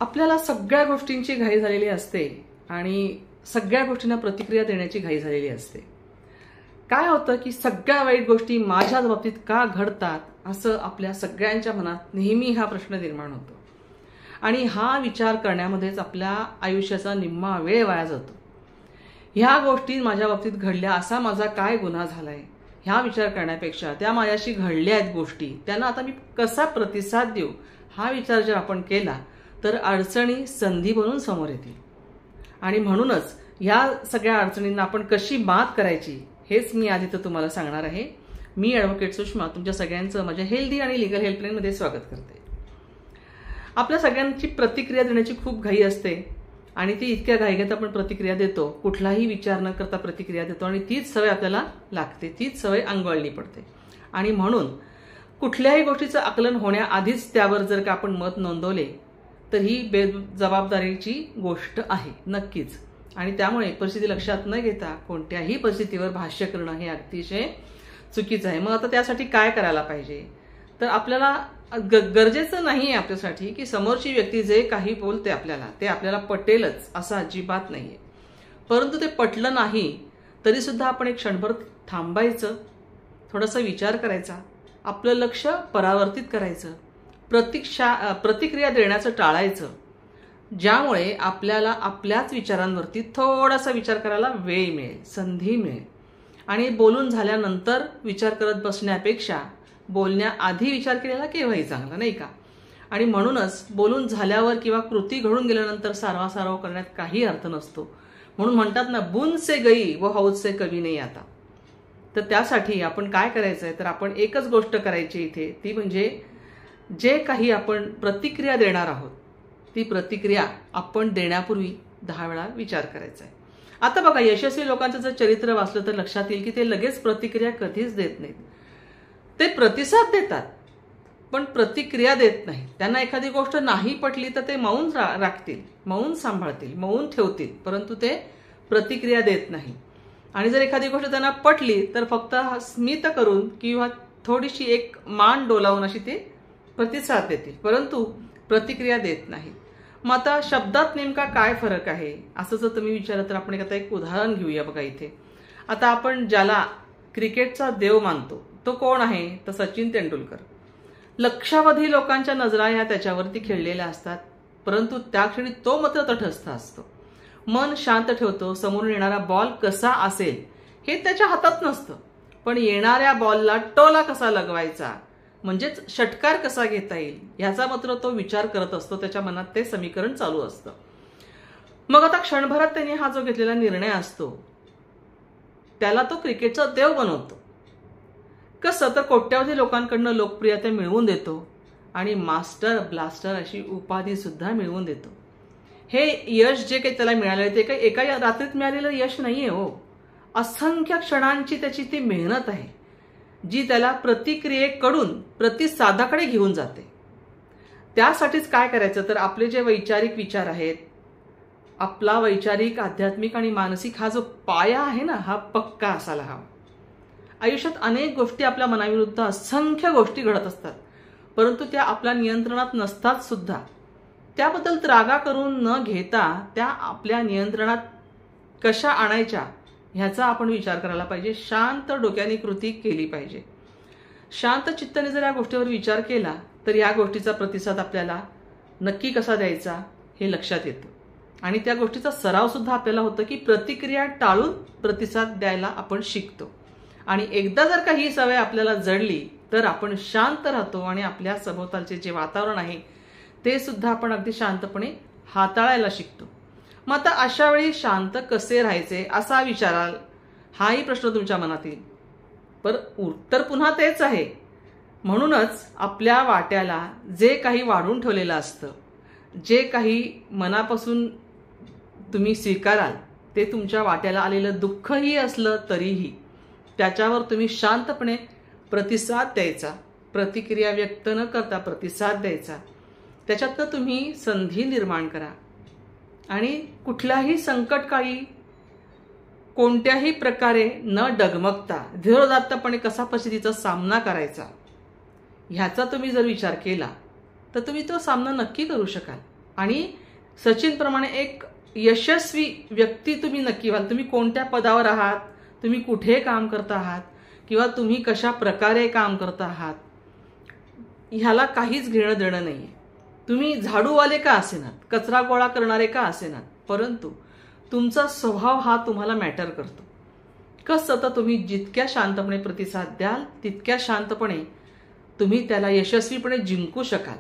आपल्याला सगळ्या गोष्टींची घाई झालेली असते आणि सगळ्या गोष्टींना प्रतिक्रिया देण्याची घाई झालेली असते. काय होतं की सगळ्या वाईट गोष्टी माझ्याच बाबतीत का घडतात असं आपल्या सगळ्यांच्या मनात नेहमी हा प्रश्न निर्माण होतो आणि हा विचार करण्यामध्येच आपल्या आयुष्याचा निम्मा वेळ वाया जातो. ह्या गोष्टी माझ्या बाबतीत घडल्या, असा माझा काय गुन्हा झालाय ह्या विचार करण्यापेक्षा त्या माझ्याशी घडल्या आहेत गोष्टी, त्यांना आता मी कसा प्रतिसाद देऊ हा विचार जर आपण केला तर अडचणी संधी बनून समोर येतील. आणि म्हणूनच ह्या सगळ्या अडचणींना आपण कशी मात करायची हेच मी आधी तर तुम्हाला सांगणार आहे. मी ॲडव्होकेट सुषमा तुमच्या सगळ्यांचं माझ्या हेल्दी आणि लीगल हेल्पलाईनमध्ये स्वागत करते. आपल्या सगळ्यांची प्रतिक्रिया देण्याची खूप घाई असते आणि ती इतक्या घाईघाईत आपण प्रतिक्रिया देतो, कुठलाही विचार न करता प्रतिक्रिया देतो आणि तीच सवय आपल्याला लागते, तीच सवय अंगवळणी पडते. आणि म्हणून कुठल्याही गोष्टीचं आकलन होण्याआधीच त्यावर जर का आपण मत नोंदवले तर ही बेजबाबदारीची गोष्ट आहे नक्कीच. आणि त्यामुळे परिस्थिती लक्षात न घेता कोणत्याही परिस्थितीवर भाष्य करणं हे अतिशय चुकीचं आहे. मग आता त्यासाठी काय करायला पाहिजे तर आपल्याला गरजेचं नाही आहे आपल्यासाठी की समोरची व्यक्ती जे काही बोलते आपल्याला ते आपल्याला पटेलच असं अजिबात नाहीये. परंतु ते पटलं नाही तरी सुद्धा आपण एक क्षणभर थांबायचं, थोडासा विचार करायचा, आपलं लक्ष परावर्तित करायचं, प्रतिक्रिया देण्याचं टाळायचं, ज्यामुळे आपल्याला आपल्याच विचारांवरती थोडासा विचार करायला वेळ मिळेल, संधी मिळेल. आणि बोलून झाल्यानंतर विचार करत बसण्यापेक्षा बोलण्याआधी विचार केलेला केव्हाही चांगला, नाही का? आणि म्हणूनच बोलून झाल्यावर किंवा कृती घडून गेल्यानंतर सारवासारव करण्यात काही अर्थ नसतो. म्हणून म्हणतात ना, बुन से गई व हौद से कभी नहीं आता. तर त्यासाठी आपण काय करायचं आहे तर आपण एकच गोष्ट करायची इथे, ती म्हणजे जे काही आपण प्रतिक्रिया देणार आहोत ती प्रतिक्रिया आपण देण्यापूर्वी 10 वेळा विचार करायचा आहे. आता बघा, यशस्वी लोकांचं जर चरित्र वाचलं तर लक्षात येईल की ते लगेच प्रतिक्रिया कधीच देत नाहीत. ते प्रतिसाद देतात पण प्रतिक्रिया देत नाहीत. त्यांना एखादी गोष्ट नाही पटली तर ते मौन राखतील, मौन सांभाळतील, मौन ठेवतील, परंतु ते प्रतिक्रिया देत नाही. आणि जर एखादी गोष्ट त्यांना पटली तर फक्त स्मित करून किंवा थोडीशी एक मान डोलावून अशी ते प्रतिसाद देतील, परंतु प्रतिक्रिया देत नाही. मग आता शब्दात नेमका काय फरक आहे असं जर तुम्ही विचारलं तर आपण आता एक उदाहरण घेऊया. बघा इथे आता आपण ज्याला क्रिकेटचा देव मानतो तो कोण आहे तर सचिन तेंडुलकर. लक्षावधी लोकांच्या नजरा ह्या त्याच्यावरती खेळलेल्या असतात, परंतु त्या क्षणी तो मात्र तटस्थ असतो, मन शांत ठेवतो. समोरून येणारा बॉल कसा असेल हे त्याच्या हातात नसतं, पण येणाऱ्या बॉलला टोला कसा लगवायचा म्हणजेच षटकार कसा घेता येईल ह्याचा मात्र तो विचार करत असतो. त्याच्या मनात ते समीकरण चालू असतं. मग आता क्षणभरात त्याने हा जो घेतलेला निर्णय असतो त्याला तो क्रिकेटचा देव बनवतो. कसं तर कोट्यावधी लोकांकडनं लोकप्रियता मिळवून देतो आणि मास्टर ब्लास्टर अशी उपाधी सुद्धा मिळवून देतो. हे यश जे काही त्याला मिळालं ते काही एका रात्रीत मिळालेलं यश नाहीये हो, असंख्य क्षणांची त्याची ती मेहनत आहे जी त्याला प्रतिक्रियेकडून प्रतिसादाकडे घेऊन जाते. त्यासाठीच काय करायचं तर आपले जे वैचारिक विचार आहेत, आपला वैचारिक, आध्यात्मिक आणि मानसिक हा जो पाया आहे ना, हा पक्का असायला हवा. आयुष्यात अनेक गोष्टी आपल्या मनाविरुद्ध असंख्य गोष्टी घडत असतात, परंतु त्या आपल्या नियंत्रणात नसतात सुद्धा. त्याबद्दल त्रागा करून न घेता त्या आपल्या नियंत्रणात कशा आणायच्या ह्याचा आपण विचार करायला पाहिजे. शांत डोक्याने कृती केली पाहिजे. शांत चित्ताने जर या गोष्टीवर विचार केला तर या गोष्टीचा प्रतिसाद आपल्याला नक्की कसा द्यायचा हे लक्षात येतं. आणि त्या गोष्टीचा सराव सुद्धा आपल्याला होतं की प्रतिक्रिया टाळून प्रतिसाद द्यायला आपण शिकतो. आणि एकदा जर का ही सवय आपल्याला जडली तर आपण शांत राहतो आणि आपल्या सभोवतालचे जे वातावरण आहे ते सुद्धा आपण अगदी शांतपणे हाताळायला शिकतो. मग आता अशा वेळी शांत कसे राहायचे असा विचाराल, हाही प्रश्न तुमच्या मनात येईल. पण उत्तर पुन्हा तेच आहे. म्हणूनच आपल्या वाट्याला जे काही वाढून ठेवलेलं असतं, जे काही मनापासून तुम्ही स्वीकाराल ते तुमच्या वाट्याला आलेलं दुःखही असलं तरीही त्याच्यावर तुम्ही शांतपणे प्रतिसाद द्यायचा, प्रतिक्रिया व्यक्त न करता प्रतिसाद द्यायचा. त्याच्यातनं तुम्ही संधी निर्माण करा आणि कुठल्याही संकटकाळी कोणत्याही प्रकारे न डगमगता धीरोदात्तपणे कसा परिस्थितीचा सामना करायचा ह्याचा तुम्ही जर विचार केला तर तुम्ही तो सामना नक्की करू शकाल. आणि सचिनप्रमाणे एक यशस्वी व्यक्ती तुम्ही नक्की व्हाल. तुम्ही कोणत्या पदावर आहात, तुम्ही कुठे काम करता आहात किंवा तुम्ही कशा प्रकारे काम करता आहात ह्याला काहीच घेणं देणं नाहीये. तुम्ही झाडूवाले का असेनात, कचरा गोळा करणारे का असेनात, परंतु तुमचा स्वभाव हा तुम्हाला मॅटर करतो. कसं तर तुम्ही जितक्या शांतपणे प्रतिसाद द्याल तितक्या शांतपणे तुम्ही त्याला यशस्वीपणे जिंकू शकाल.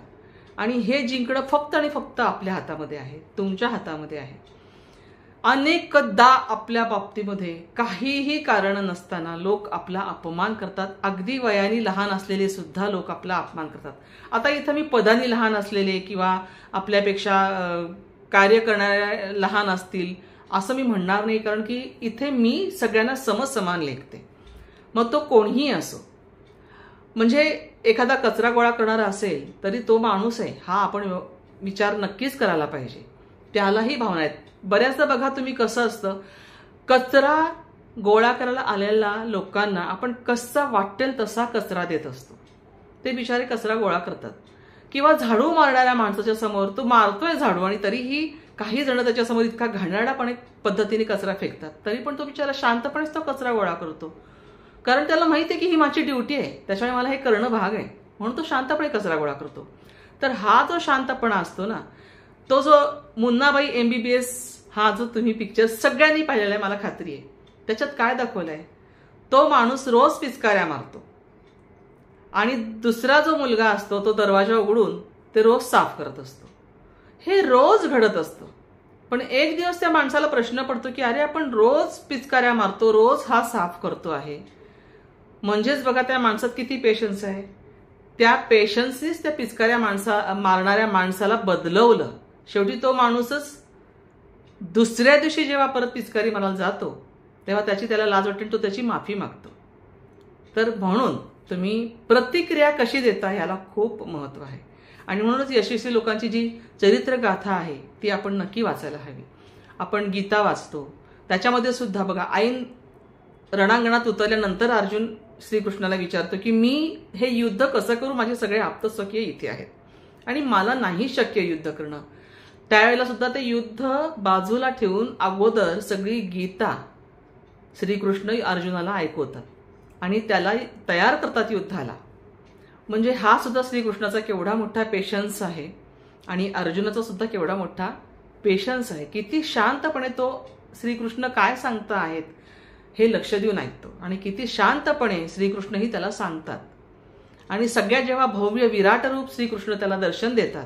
आणि हे जिंकणं फक्त आणि फक्त आपल्या हातामध्ये आहे, तुमच्या हातामध्ये आहे. अनेकदा आपल्या बाबतीमध्ये काहीही कारण नसताना लोक आपला अपमान करतात. अगदी वयाने लहान असलेले सुद्धा लोक आपला अपमान करतात. आता इथं मी पदाने लहान असलेले किंवा आपल्यापेक्षा कार्य करणाऱ्या लहान असतील असं मी म्हणणार नाही, कारण की इथे मी सगळ्यांना समसमान लेखते, मग तो कोणीही असो. म्हणजे एखादा कचरा गोळा करणारा असेल तरी तो माणूस आहे हा आपण विचार नक्कीच करायला पाहिजे. त्यालाही भावना आहेत. बऱ्याचदा बघा तुम्ही कसं असतं, कचरा गोळा करायला आलेल्या लोकांना आपण कसा वाटेल तसा कचरा देत असतो. ते बिचारे कचरा गोळा करतात. किंवा झाडू मारणाऱ्या माणसाच्या समोर तो मारतोय झाडू आणि तरीही काही जण त्याच्यासमोर इतका घाणेरड्यापणे पद्धतीने कचरा फेकतात, तरी पण तो बिचारा शांतपणेच तो कचरा गोळा करतो. कारण त्याला माहिती आहे की ही माझी ड्युटी आहे, त्याच्यामुळे मला हे करणं भाग आहे, म्हणून तो शांतपणे कचरा गोळा करतो. तर हा जो शांतपणा असतो ना, तो जो मुन्नाबाई MBBS हा जो तुम्ही पिक्चर सगळ्यांनी पाहिलेला आहे मला खात्री आहे, त्याच्यात काय दाखवलंय, तो माणूस रोज पिचकाऱ्या मारतो आणि दुसरा जो मुलगा असतो तो दरवाजा उघडून ते रोज साफ करत असतो. हे रोज घडत असतं. पण एक दिवस त्या माणसाला प्रश्न पडतो की अरे आपण रोज पिचकाऱ्या मारतो, रोज हा साफ करतो आहे. म्हणजेच बघा त्या माणसात किती पेशन्स आहे. त्या पेशन्सनीच त्या पिचकाऱ्या मारणाऱ्या माणसाला बदलवलं. शेवटी तो माणूसच दुसऱ्या दिवशी जेव्हा परत पिचकारी मारायला जातो तेव्हा त्याला लाज वाटते, तो त्याची माफी मागतो. तर म्हणून तुम्ही प्रतिक्रिया कशी देता याला खूप महत्व आहे. आणि म्हणूनच यशस्वी लोकांची जी चरित्र गाथा आहे ती आपण नक्की वाचायला हवी. आपण गीता वाचतो, त्याच्यामध्ये सुद्धा बघा ऐन रणांगणात उतरल्यानंतर अर्जुन श्रीकृष्णाला विचारतो की मी हे युद्ध कसं करू, माझे सगळे आप्तसखी इथे आहेत आणि मला नाही शक्य युद्ध करणं. त्यावेळेला सुद्धा ते युद्ध बाजूला ठेवून अगोदर सगळी गीता श्रीकृष्ण अर्जुनाला ऐकवतात आणि त्याला तयार करतात युद्धाला. म्हणजे हा सुद्धा श्रीकृष्णाचा केवढा मोठा पेशन्स आहे आणि अर्जुनाचा सुद्धा केवढा मोठा पेशन्स आहे. किती शांतपणे तो श्रीकृष्ण काय सांगता आहेत हे लक्ष देऊन ऐकतो आणि किती शांतपणे श्रीकृष्णही त्याला सांगतात. आणि सगळ्यात जेव्हा भव्य विराट रूप श्रीकृष्ण त्याला दर्शन देतात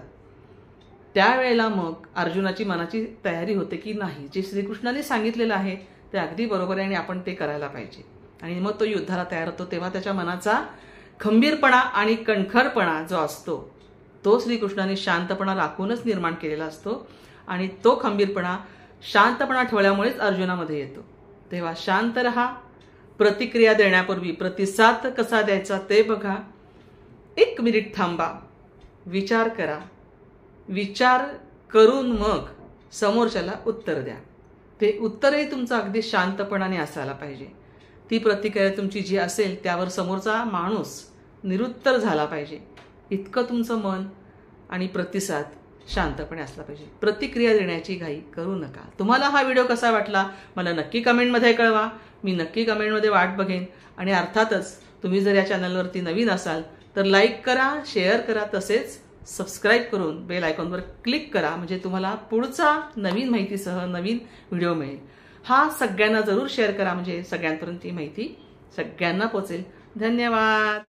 त्यावेळेला मग अर्जुनाची मनाची तयारी होते की नाही, जे श्रीकृष्णाने सांगितलेलं आहे ते अगदी बरोबर आहे आणि आपण ते करायला पाहिजे. आणि मग तो युद्धाला तयार होतो. तेव्हा त्याच्या मनाचा खंबीरपणा आणि कणखरपणा जो असतो तो श्रीकृष्णाने शांतपणा राखूनच निर्माण केलेला असतो आणि तो खंबीरपणा शांतपणा ठेवल्यामुळेच अर्जुनामध्ये येतो. तेव्हा शांत रहा. प्रतिक्रिया देण्यापूर्वी प्रतिसाद कसा द्यायचा ते बघा. 1 मिनिट थांबा, विचार करा, विचार करून मग समोरच्याला उत्तर द्या. ते उत्तरही तुमचं अगदी शांतपणाने असायला पाहिजे. ती प्रतिक्रिया तुमची जी असेल त्यावर समोरचा माणूस निरुत्तर झाला पाहिजे. इतकं तुमचं मन आणि प्रतिसाद शांतपणे असला पाहिजे. प्रतिक्रिया देण्याची घाई करू नका. तुम्हाला हा व्हिडिओ कसा वाटला मला नक्की कमेंटमध्ये कळवा. मी नक्की कमेंटमध्ये वाट बघेन. आणि अर्थातच तुम्ही जर या चॅनलवरती नवीन असाल तर लाईक करा, शेअर करा, तसेच सबस्क्राईब करून बेल आयकॉनवर क्लिक करा, म्हणजे तुम्हाला पुढचा नवीन माहितीसह नवीन व्हिडिओ मिळेल. हा सगळ्यांना जरूर शेअर करा, म्हणजे सगळ्यांपर्यंत ही माहिती सगळ्यांना पोहोचेल. धन्यवाद.